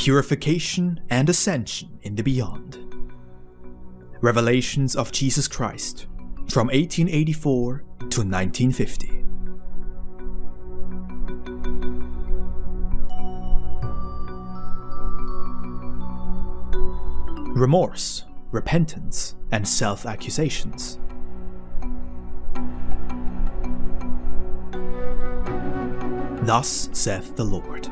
Purification and Ascension in the Beyond. Revelations of Jesus Christ from 1884 to 1950. Remorse, repentance, and self-accusations. Thus saith the Lord.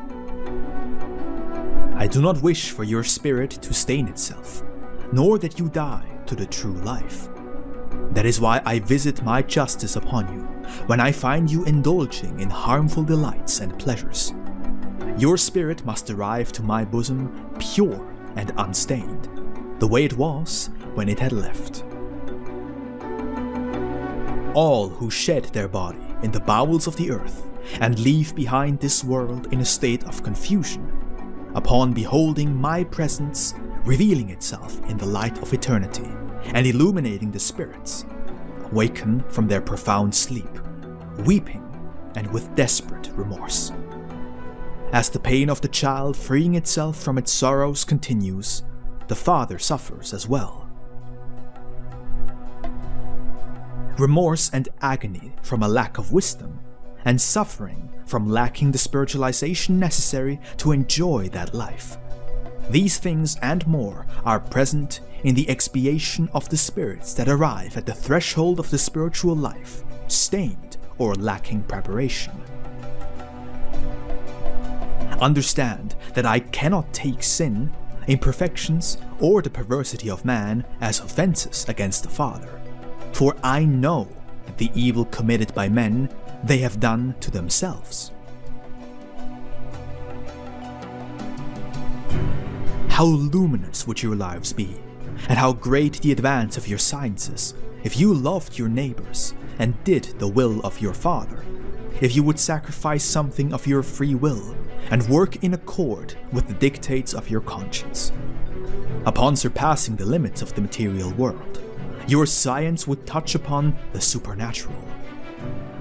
I do not wish for your spirit to stain itself, nor that you die to the true life. That is why I visit my justice upon you, when I find you indulging in harmful delights and pleasures. Your spirit must arrive to my bosom pure and unstained, the way it was when it had left. All who shed their body in the bowels of the earth and leave behind this world in a state of confusion, upon beholding my presence revealing itself in the light of eternity and illuminating the spirits, awaken from their profound sleep, weeping and with desperate remorse. As the pain of the child freeing itself from its sorrows continues, the father suffers as well. Remorse and agony from a lack of wisdom, and suffering from lacking the spiritualization necessary to enjoy that life. These things and more are present in the expiation of the spirits that arrive at the threshold of the spiritual life, stained or lacking preparation. Understand that I cannot take sin, imperfections, or the perversity of man as offenses against the Father, for I know that the evil committed by men they have done to themselves. How luminous would your lives be, and how great the advance of your sciences, if you loved your neighbors and did the will of your Father, if you would sacrifice something of your free will and work in accord with the dictates of your conscience. Upon surpassing the limits of the material world, your science would touch upon the supernatural.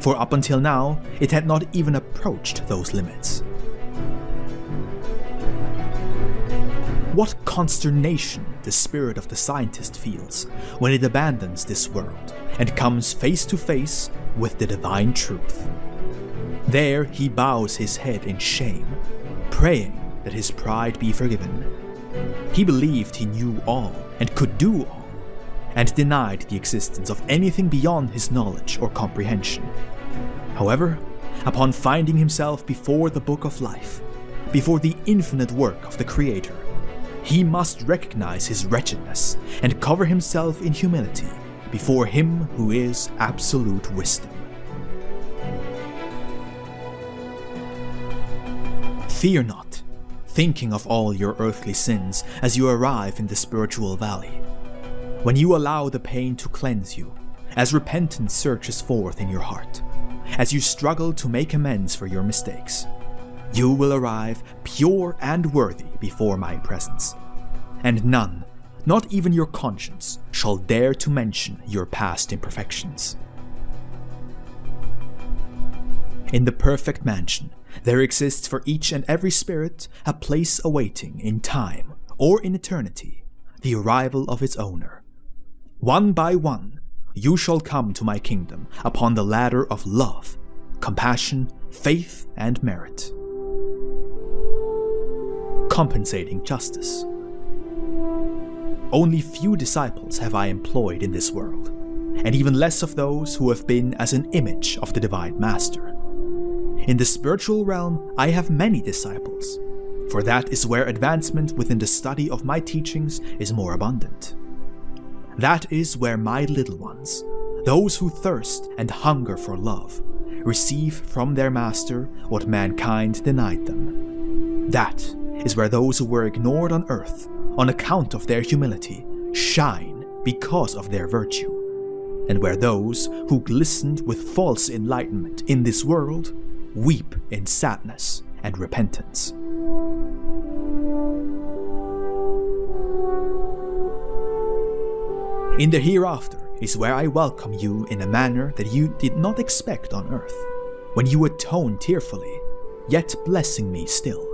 For up until now, it had not even approached those limits. What consternation the spirit of the scientist feels when it abandons this world and comes face to face with the divine truth. There he bows his head in shame, praying that his pride be forgiven. He believed he knew all and could do all, and denied the existence of anything beyond his knowledge or comprehension. However, upon finding himself before the book of life, before the infinite work of the Creator, he must recognize his wretchedness and cover himself in humility before him who is absolute wisdom. Fear not, thinking of all your earthly sins as you arrive in the spiritual valley. When you allow the pain to cleanse you, as repentance searches forth in your heart, as you struggle to make amends for your mistakes, you will arrive pure and worthy before my presence, and none, not even your conscience, shall dare to mention your past imperfections. In the perfect mansion, there exists for each and every spirit a place awaiting in time or in eternity the arrival of its owner. One by one, you shall come to my kingdom upon the ladder of love, compassion, faith, and merit. Compensating justice. Only few disciples have I employed in this world, and even less of those who have been as an image of the Divine Master. In the spiritual realm, I have many disciples, for that is where advancement within the study of my teachings is more abundant. That is where my little ones, those who thirst and hunger for love, receive from their master what mankind denied them. That is where those who were ignored on earth, on account of their humility, shine because of their virtue, and where those who glistened with false enlightenment in this world weep in sadness and repentance. In the hereafter is where I welcome you in a manner that you did not expect on earth, when you atone tearfully, yet blessing me still.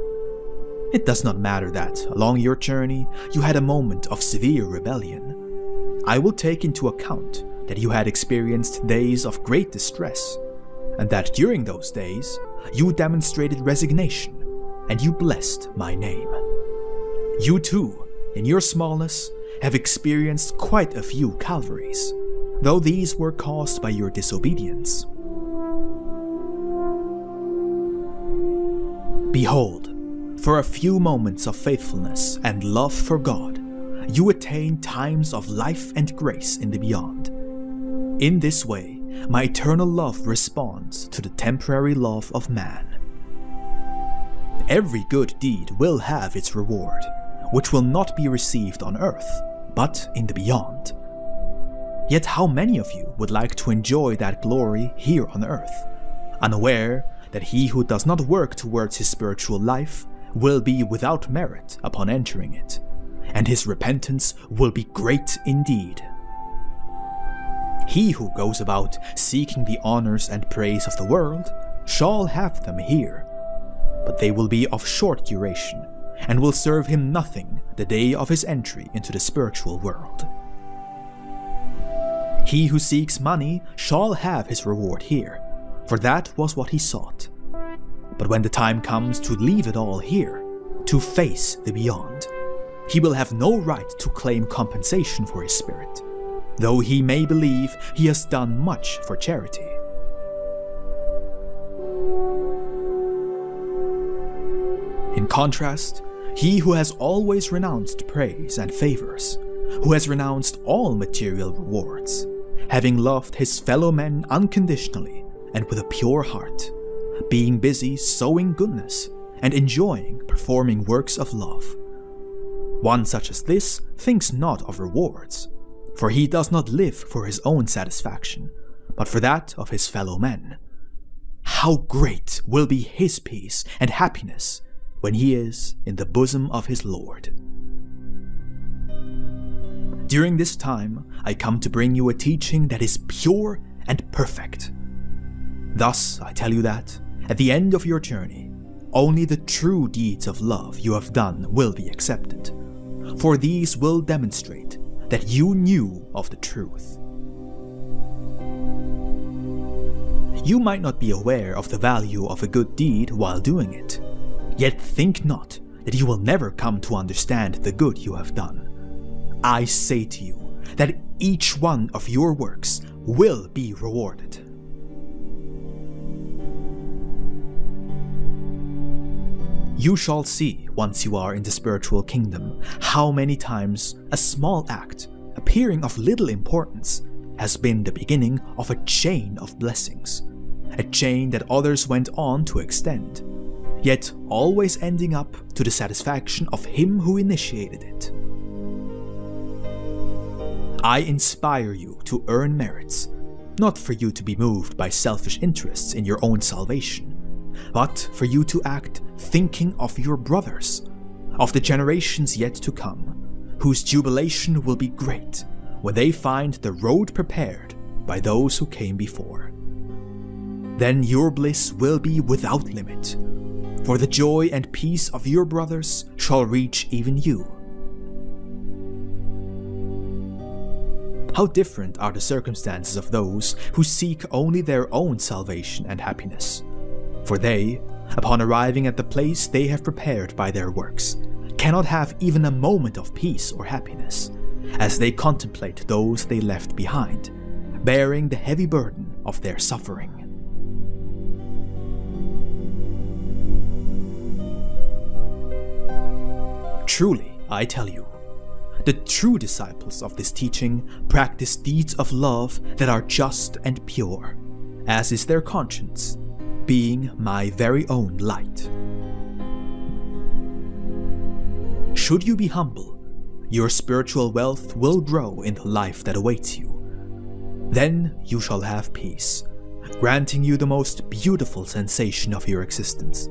It does not matter that, along your journey, you had a moment of severe rebellion. I will take into account that you had experienced days of great distress, and that during those days, you demonstrated resignation, and you blessed my name. You too, in your smallness, have experienced quite a few Calvaries, though these were caused by your disobedience. Behold, for a few moments of faithfulness and love for God, you attain times of life and grace in the beyond. In this way, my eternal love responds to the temporary love of man. Every good deed will have its reward, which will not be received on earth, but in the beyond. Yet how many of you would like to enjoy that glory here on earth, unaware that he who does not work towards his spiritual life will be without merit upon entering it, and his repentance will be great indeed. He who goes about seeking the honors and praise of the world shall have them here, but they will be of short duration, and will serve him nothing the day of his entry into the spiritual world. He who seeks money shall have his reward here, for that was what he sought. But when the time comes to leave it all here, to face the beyond, he will have no right to claim compensation for his spirit, though he may believe he has done much for charity. In contrast, he who has always renounced praise and favors, who has renounced all material rewards, having loved his fellow men unconditionally and with a pure heart, being busy sowing goodness and enjoying performing works of love. One such as this thinks not of rewards, for he does not live for his own satisfaction, but for that of his fellow men. How great will be his peace and happiness when he is in the bosom of his Lord. During this time, I come to bring you a teaching that is pure and perfect. Thus, I tell you that, at the end of your journey, only the true deeds of love you have done will be accepted, for these will demonstrate that you knew of the truth. You might not be aware of the value of a good deed while doing it, yet think not that you will never come to understand the good you have done. I say to you that each one of your works will be rewarded. You shall see, once you are in the spiritual kingdom, how many times a small act, appearing of little importance, has been the beginning of a chain of blessings, a chain that others went on to extend, yet always ending up to the satisfaction of him who initiated it. I inspire you to earn merits, not for you to be moved by selfish interests in your own salvation, but for you to act thinking of your brothers, of the generations yet to come, whose jubilation will be great when they find the road prepared by those who came before. Then your bliss will be without limit, for the joy and peace of your brothers shall reach even you. How different are the circumstances of those who seek only their own salvation and happiness, for they, upon arriving at the place they have prepared by their works, cannot have even a moment of peace or happiness, as they contemplate those they left behind, bearing the heavy burden of their suffering. Truly, I tell you, the true disciples of this teaching practice deeds of love that are just and pure, as is their conscience, being my very own light. Should you be humble, your spiritual wealth will grow in the life that awaits you. Then you shall have peace, granting you the most beautiful sensation of your existence.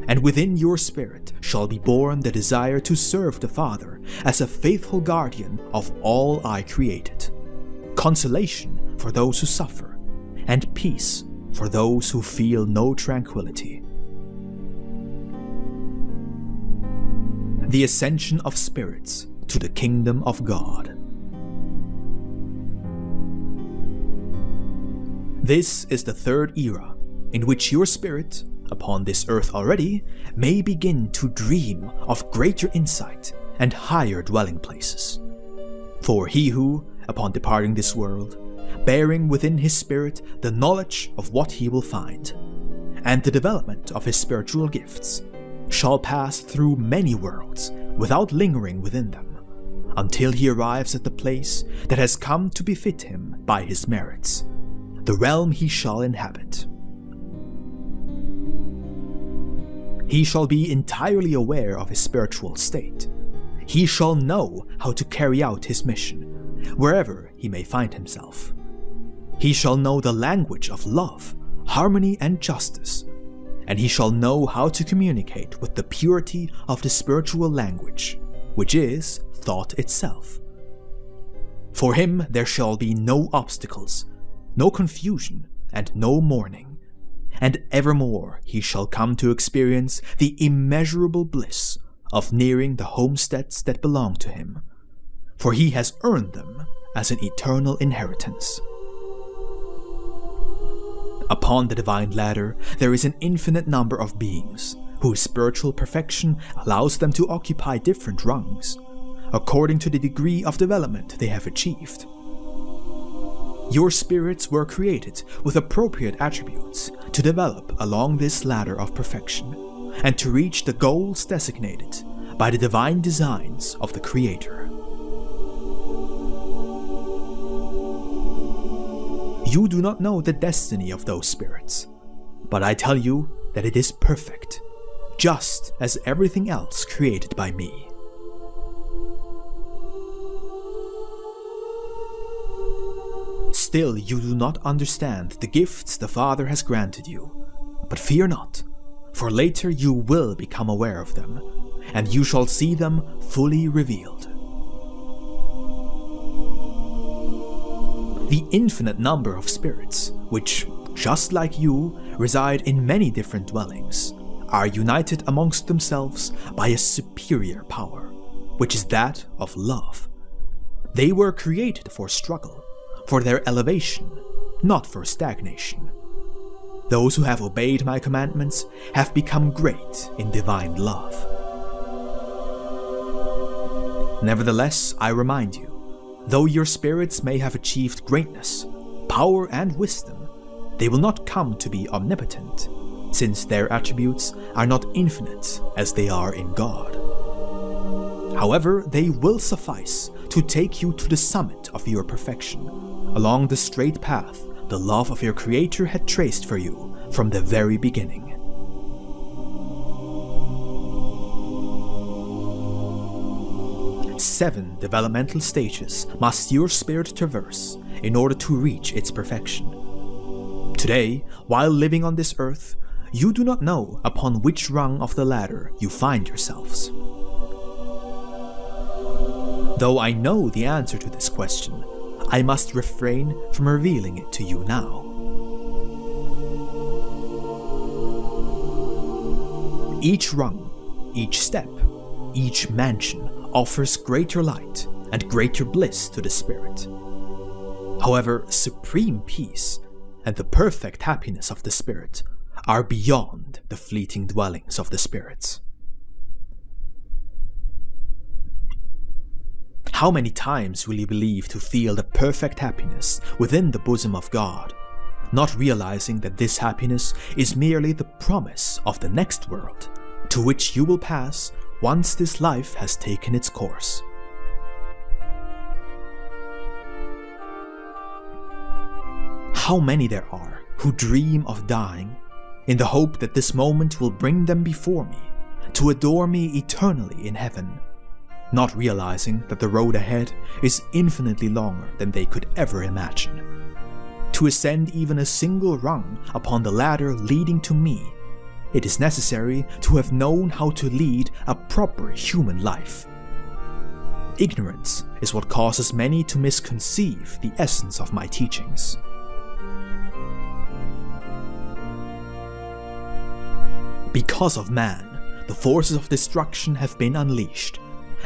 And within your spirit shall be born the desire to serve the Father as a faithful guardian of all I created, consolation for those who suffer, and peace for those who feel no tranquility. The Ascension of Spirits to the Kingdom of God. This is the third era in which your spirit, upon this earth already, may begin to dream of greater insight and higher dwelling places. For he who, upon departing this world, bearing within his spirit the knowledge of what he will find, and the development of his spiritual gifts, shall pass through many worlds without lingering within them, until he arrives at the place that has come to befit him by his merits, the realm he shall inhabit. He shall be entirely aware of his spiritual state. He shall know how to carry out his mission, wherever he may find himself. He shall know the language of love, harmony, and justice, and he shall know how to communicate with the purity of the spiritual language, which is thought itself. For him there shall be no obstacles, no confusion, and no mourning, and evermore he shall come to experience the immeasurable bliss of nearing the homesteads that belong to him, for he has earned them as an eternal inheritance. Upon the divine ladder, there is an infinite number of beings, whose spiritual perfection allows them to occupy different rungs, according to the degree of development they have achieved. Your spirits were created with appropriate attributes to develop along this ladder of perfection, and to reach the goals designated by the divine designs of the Creator. You do not know the destiny of those spirits, but I tell you that it is perfect, just as everything else created by me. Still, you do not understand the gifts the Father has granted you, but fear not, for later you will become aware of them, and you shall see them fully revealed. The infinite number of spirits, which, just like you, reside in many different dwellings, are united amongst themselves by a superior power, which is that of love. They were created for struggle, for their elevation, not for stagnation. Those who have obeyed my commandments have become great in divine love. Nevertheless, I remind you, though your spirits may have achieved greatness, power, and wisdom, they will not come to be omnipotent, since their attributes are not infinite as they are in God. However, they will suffice to take you to the summit of your perfection, along the straight path the love of your Creator had traced for you from the very beginning. Seven developmental stages must your spirit traverse in order to reach its perfection. Today, while living on this earth, you do not know upon which rung of the ladder you find yourselves. Though I know the answer to this question, I must refrain from revealing it to you now. Each rung, each step, each mansion offers greater light and greater bliss to the spirit. However, supreme peace and the perfect happiness of the spirit are beyond the fleeting dwellings of the spirits. How many times will you believe to feel the perfect happiness within the bosom of God, not realizing that this happiness is merely the promise of the next world, to which you will pass once this life has taken its course? How many there are who dream of dying in the hope that this moment will bring them before me, to adore me eternally in heaven, not realizing that the road ahead is infinitely longer than they could ever imagine. To ascend even a single rung upon the ladder leading to me, it is necessary to have known how to lead a proper human life. Ignorance is what causes many to misconceive the essence of my teachings. Because of man, the forces of destruction have been unleashed,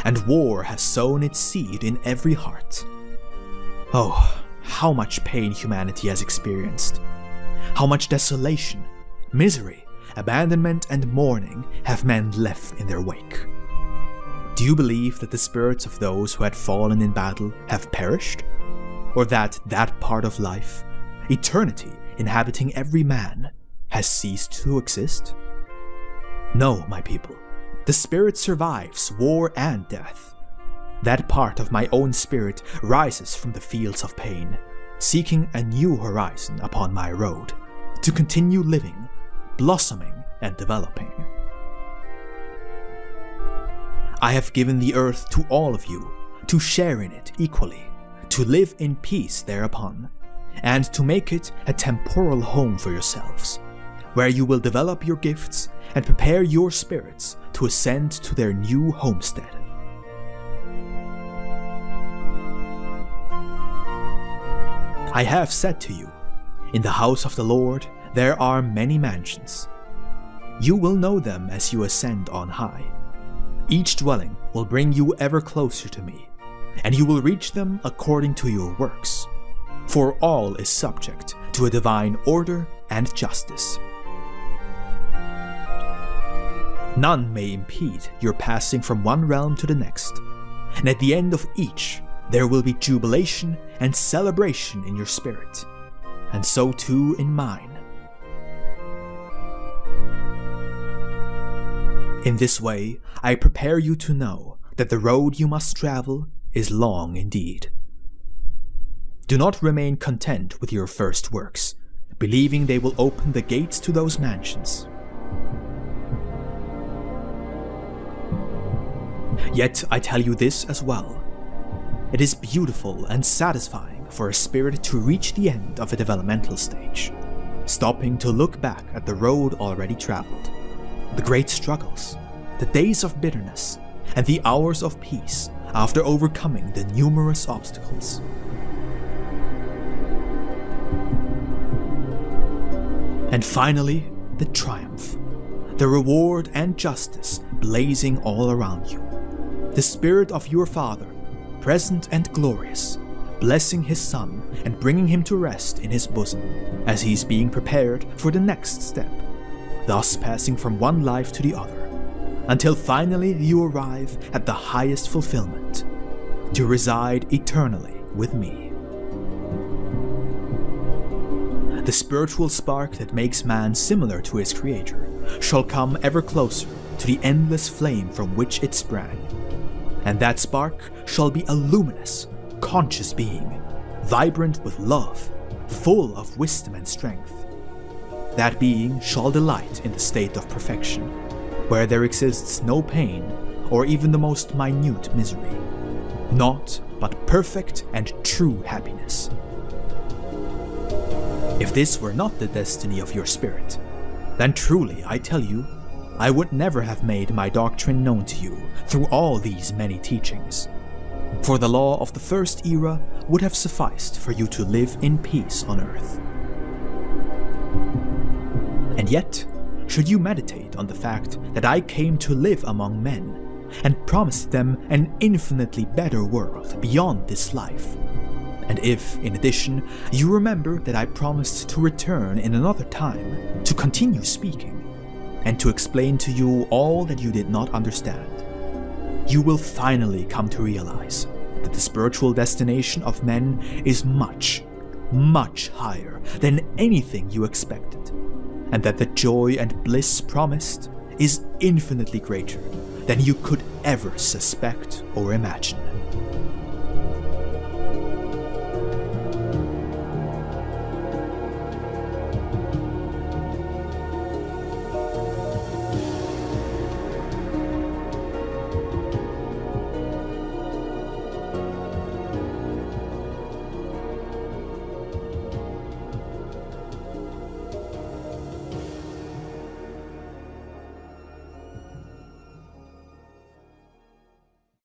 and war has sown its seed in every heart. Oh, how much pain humanity has experienced. How much desolation, misery, abandonment, and mourning have men left in their wake. Do you believe that the spirits of those who had fallen in battle have perished? Or that that part of life, eternity inhabiting every man, has ceased to exist? No, my people. The spirit survives war and death. That part of my own spirit rises from the fields of pain, seeking a new horizon upon my road, to continue living, blossoming, and developing. I have given the earth to all of you, to share in it equally, to live in peace thereupon, and to make it a temporal home for yourselves, where you will develop your gifts and prepare your spirits to ascend to their new homestead. I have said to you, in the house of the Lord there are many mansions. You will know them as you ascend on high. Each dwelling will bring you ever closer to me, and you will reach them according to your works, for all is subject to a divine order and justice. None may impede your passing from one realm to the next, and at the end of each there will be jubilation and celebration in your spirit, and so too in mine. In this way, I prepare you to know that the road you must travel is long indeed. Do not remain content with your first works, believing they will open the gates to those mansions. Yet I tell you this as well. It is beautiful and satisfying for a spirit to reach the end of a developmental stage, stopping to look back at the road already traveled, the great struggles, the days of bitterness, and the hours of peace after overcoming the numerous obstacles. And finally, the triumph, the reward and justice blazing all around you. The spirit of your Father, present and glorious, blessing his Son and bringing him to rest in his bosom as he is being prepared for the next step, thus passing from one life to the other, until finally you arrive at the highest fulfillment, to reside eternally with me. The spiritual spark that makes man similar to his Creator shall come ever closer to the endless flame from which it sprang, and that spark shall be a luminous, conscious being, vibrant with love, full of wisdom and strength. That being shall delight in the state of perfection, where there exists no pain or even the most minute misery, naught but perfect and true happiness. If this were not the destiny of your spirit, then truly, I tell you, I would never have made my doctrine known to you through all these many teachings, for the law of the first era would have sufficed for you to live in peace on earth. And yet, should you meditate on the fact that I came to live among men and promised them an infinitely better world beyond this life, and if, in addition, you remember that I promised to return in another time to continue speaking, and to explain to you all that you did not understand, you will finally come to realize that the spiritual destination of men is much, much higher than anything you expected, and that the joy and bliss promised is infinitely greater than you could ever suspect or imagine.